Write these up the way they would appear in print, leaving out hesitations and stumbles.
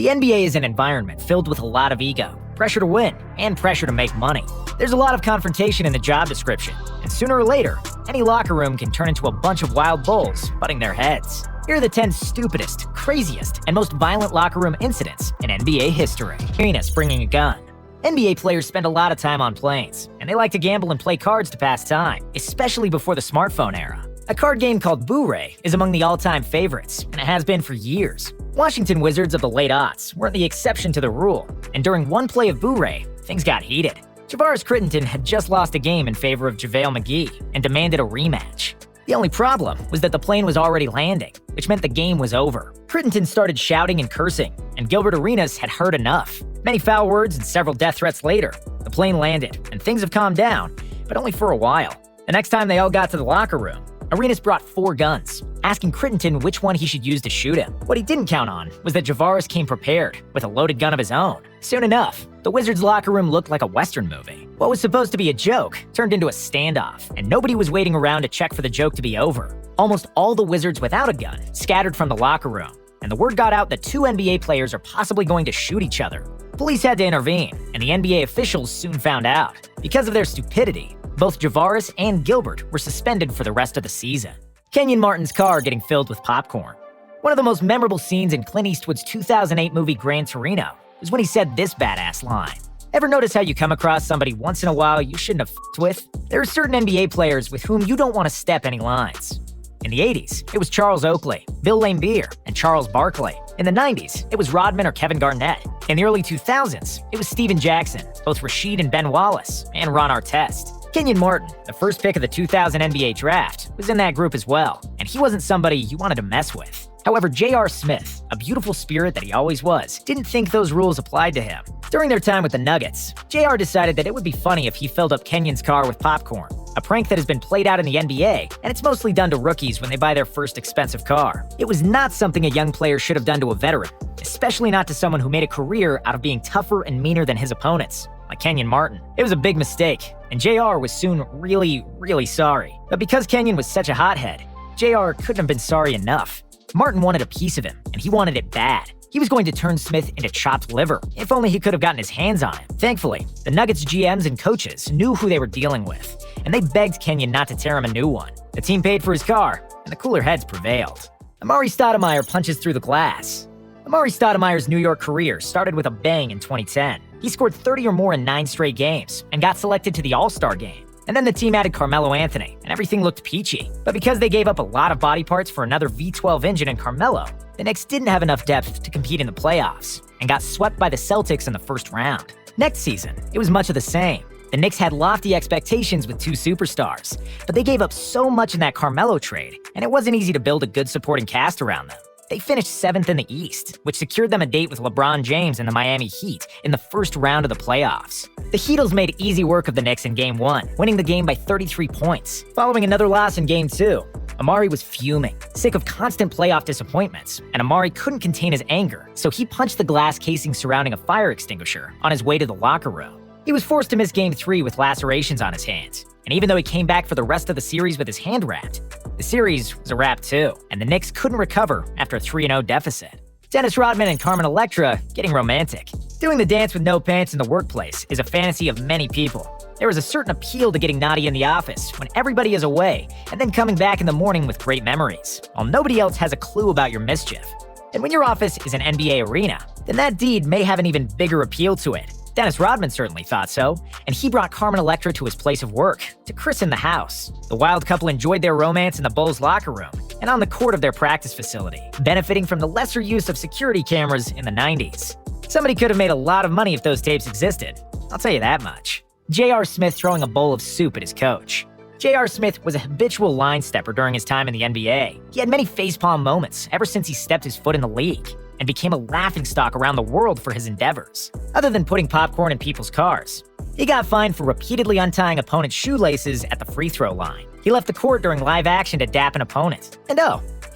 The NBA is an environment filled with a lot of ego, pressure to win, and pressure to make money. There's a lot of confrontation in the job description, and sooner or later, any locker room can turn into a bunch of wild bulls butting their heads. Here are the 10 stupidest, craziest, and most violent locker room incidents in NBA history. Penis bringing a gun. NBA players spend a lot of time on planes, and they like to gamble and play cards to pass time, especially before the smartphone era. A card game called Boo-Ray is among the all-time favorites, and it has been for years. Washington Wizards of the late aughts weren't the exception to the rule, and during one play of Boo-Ray, things got heated. Javaris Crittenton had just lost a game in favor of JaVale McGee and demanded a rematch. The only problem was that the plane was already landing, which meant the game was over. Crittenton started shouting and cursing, and Gilbert Arenas had heard enough. Many foul words and several death threats later, the plane landed, and things have calmed down, but only for a while. The next time they all got to the locker room, Arenas brought 4 guns, asking Crittenton which one he should use to shoot him. What he didn't count on was that Javaris came prepared, with a loaded gun of his own. Soon enough, the Wizards' locker room looked like a Western movie. What was supposed to be a joke turned into a standoff, and nobody was waiting around to check for the joke to be over. Almost all the Wizards without a gun scattered from the locker room, and the word got out that 2 NBA players are possibly going to shoot each other. Police had to intervene, and the NBA officials soon found out. Because of their stupidity, both Javaris and Gilbert were suspended for the rest of the season. Kenyon Martin's car getting filled with popcorn. One of the most memorable scenes in Clint Eastwood's 2008 movie Gran Torino was when he said this badass line. Ever notice how you come across somebody once in a while you shouldn't have f***ed with? There are certain NBA players with whom you don't want to step any lines. In the 80s, it was Charles Oakley, Bill Laimbeer, and Charles Barkley. In the 90s, it was Rodman or Kevin Garnett. In the early 2000s, it was Steven Jackson, both Rasheed and Ben Wallace, and Ron Artest. Kenyon Martin, the first pick of the 2000 NBA draft, was in that group as well, and he wasn't somebody you wanted to mess with. However, J.R. Smith, a beautiful spirit that he always was, didn't think those rules applied to him. During their time with the Nuggets, J.R. decided that it would be funny if he filled up Kenyon's car with popcorn, a prank that has been played out in the NBA, and it's mostly done to rookies when they buy their first expensive car. It was not something a young player should have done to a veteran, especially not to someone who made a career out of being tougher and meaner than his opponents, like Kenyon Martin. It was a big mistake, and JR was soon really sorry. But because Kenyon was such a hothead, JR couldn't have been sorry enough. Martin wanted a piece of him, and he wanted it bad. He was going to turn Smith into chopped liver, if only he could have gotten his hands on him. Thankfully, the Nuggets GMs and coaches knew who they were dealing with, and they begged Kenyon not to tear him a new one. The team paid for his car, and the cooler heads prevailed. Amari Stoudemire punches through the glass. Amari Stoudemire's New York career started with a bang in 2010. He scored 30 or more in 9 straight games, and got selected to the All-Star game. And then the team added Carmelo Anthony, and everything looked peachy. But because they gave up a lot of body parts for another V12 engine in Carmelo, the Knicks didn't have enough depth to compete in the playoffs, and got swept by the Celtics in the first round. Next season, it was much of the same. The Knicks had lofty expectations with 2 superstars, but they gave up so much in that Carmelo trade, and it wasn't easy to build a good supporting cast around them. They finished 7th in the East, which secured them a date with LeBron James and the Miami Heat in the first round of the playoffs. The Heatles made easy work of the Knicks in Game 1, winning the game by 33 points. Following another loss in Game 2, Amari was fuming, sick of constant playoff disappointments, and Amari couldn't contain his anger, so he punched the glass casing surrounding a fire extinguisher on his way to the locker room. He was forced to miss Game 3 with lacerations on his hands, and even though he came back for the rest of the series with his hand wrapped, the series was a wrap too, and the Knicks couldn't recover after a 3-0 deficit. Dennis Rodman and Carmen Electra getting romantic. Doing the dance with no pants in the workplace is a fantasy of many people. There is a certain appeal to getting naughty in the office when everybody is away, and then coming back in the morning with great memories, while nobody else has a clue about your mischief. And when your office is an NBA arena, then that deed may have an even bigger appeal to it. Dennis Rodman certainly thought so, and he brought Carmen Electra to his place of work to christen the house. The wild couple enjoyed their romance in the Bulls locker room and on the court of their practice facility, benefiting from the lesser use of security cameras in the 90s. Somebody could have made a lot of money if those tapes existed, I'll tell you that much. J.R. Smith throwing a bowl of soup at his coach. J.R. Smith was a habitual line stepper during his time in the NBA. He had many facepalm moments ever since he stepped his foot in the league, and became a laughingstock around the world for his endeavors. Other than putting popcorn in people's cars, he got fined for repeatedly untying opponents' shoelaces at the free throw line. He left the court during live action to dap an opponent. And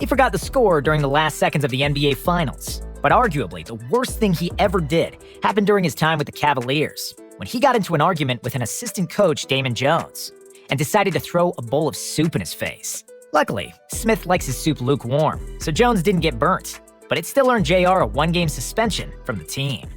he forgot the score during the last seconds of the NBA Finals. But arguably, the worst thing he ever did happened during his time with the Cavaliers, when he got into an argument with an assistant coach, Damon Jones, and decided to throw a bowl of soup in his face. Luckily, Smith likes his soup lukewarm, so Jones didn't get burnt. but it still earned JR a one-game suspension from the team.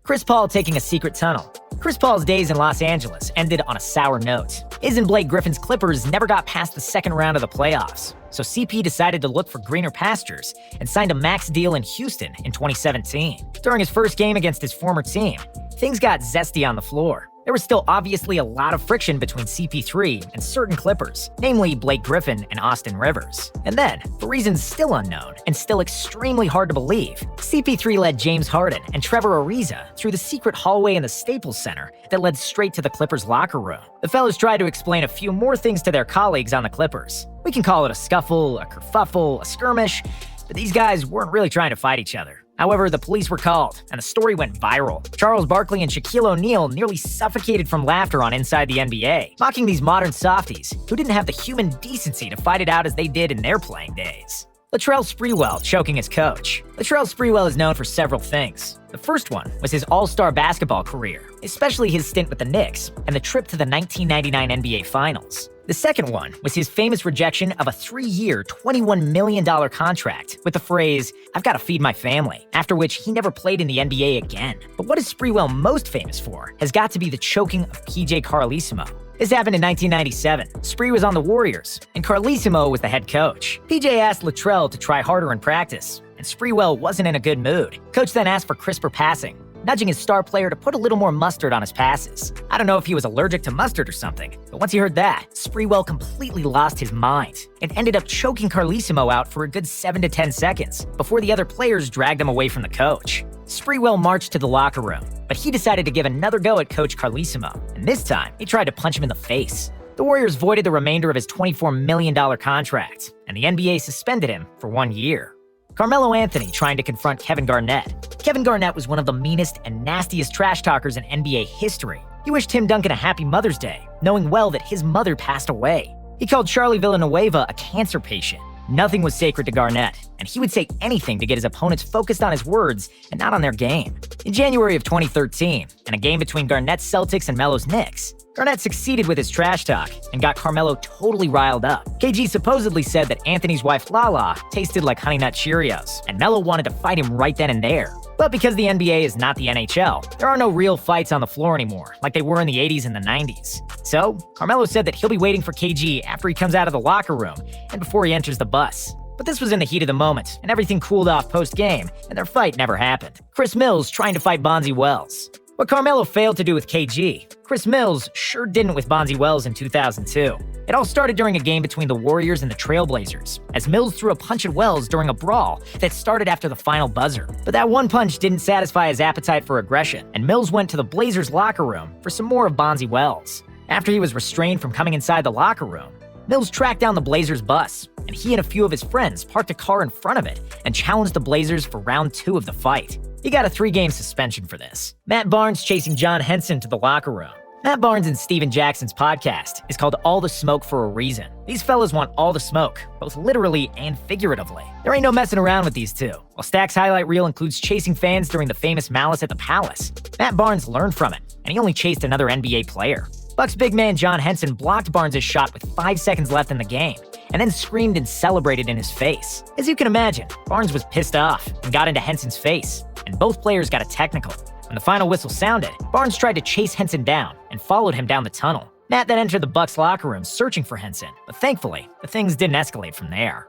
Chris Paul taking a secret tunnel. Chris Paul's days in Los Angeles ended on a sour note. His and Blake Griffin's Clippers never got past the second round of the playoffs, so CP decided to look for greener pastures and signed a max deal in Houston in 2017. During his first game against his former team, things got zesty on the floor. There was still obviously a lot of friction between CP3 and certain Clippers, namely Blake Griffin and Austin Rivers. And then, for reasons still unknown and still extremely hard to believe, CP3 led James Harden and Trevor Ariza through the secret hallway in the Staples Center that led straight to the Clippers' locker room. The fellas tried to explain a few more things to their colleagues on the Clippers. We can call it a scuffle, a kerfuffle, a skirmish, but these guys weren't really trying to fight each other. However, the police were called, and the story went viral. Charles Barkley and Shaquille O'Neal nearly suffocated from laughter on Inside the NBA, mocking these modern softies who didn't have the human decency to fight it out as they did in their playing days. Latrell Sprewell choking his coach. Latrell Sprewell is known for several things. The first one was his all-star basketball career, especially his stint with the Knicks and the trip to the 1999 NBA Finals. The second one was his famous rejection of a 3-year, $21 million contract with the phrase, "I've got to feed my family," after which he never played in the NBA again. But what is Sprewell most famous for has got to be the choking of PJ Carlesimo. This happened in 1997. Spree was on the Warriors, and Carlesimo was the head coach. PJ asked Latrell to try harder in practice, and Sprewell wasn't in a good mood. Coach then asked for crisper passing, nudging his star player to put a little more mustard on his passes. I don't know if he was allergic to mustard or something, but once he heard that, Sprewell completely lost his mind and ended up choking Carlesimo out for a good 7 to 10 seconds before the other players dragged him away from the coach. Sprewell marched to the locker room, but he decided to give another go at Coach Carlesimo, and this time, he tried to punch him in the face. The Warriors voided the remainder of his $24 million contract, and the NBA suspended him for 1 year. Carmelo Anthony trying to confront Kevin Garnett. Kevin Garnett was one of the meanest and nastiest trash talkers in NBA history. He wished Tim Duncan a happy Mother's Day, knowing well that his mother passed away. He called Charlie Villanueva a cancer patient. Nothing was sacred to Garnett, and he would say anything to get his opponents focused on his words and not on their game. In January of 2013, in a game between Garnett's Celtics and Melo's Knicks, Garnett succeeded with his trash talk and got Carmelo totally riled up. KG supposedly said that Anthony's wife Lala tasted like Honey Nut Cheerios, and Melo wanted to fight him right then and there. But because the NBA is not the NHL, there are no real fights on the floor anymore, like they were in the 80s and the 90s. So, Carmelo said that he'll be waiting for KG after he comes out of the locker room and before he enters the bus. But this was in the heat of the moment, and everything cooled off post-game, and their fight never happened. Chris Mills trying to fight Bonzi Wells. What Carmelo failed to do with KG, Chris Mills sure didn't with Bonzi Wells in 2002. It all started during a game between the Warriors and the Trailblazers, as Mills threw a punch at Wells during a brawl that started after the final buzzer. But that one punch didn't satisfy his appetite for aggression, and Mills went to the Blazers' locker room for some more of Bonzi Wells. After he was restrained from coming inside the locker room, Mills tracked down the Blazers bus, and he and a few of his friends parked a car in front of it and challenged the Blazers for round 2 of the fight. He got a 3-game suspension for this. Matt Barnes chasing John Henson to the locker room. Matt Barnes and Steven Jackson's podcast is called All the Smoke for a Reason. These fellas want all the smoke, both literally and figuratively. There ain't no messing around with these two. While Stack's highlight reel includes chasing fans during the famous Malice at the Palace, Matt Barnes learned from it, and he only chased another NBA player. Bucks big man John Henson blocked Barnes' shot with 5 seconds left in the game, and then screamed and celebrated in his face. As you can imagine, Barnes was pissed off and got into Henson's face, and both players got a technical. When the final whistle sounded, Barnes tried to chase Henson down and followed him down the tunnel. Matt then entered the Bucks locker room searching for Henson, but thankfully, the things didn't escalate from there.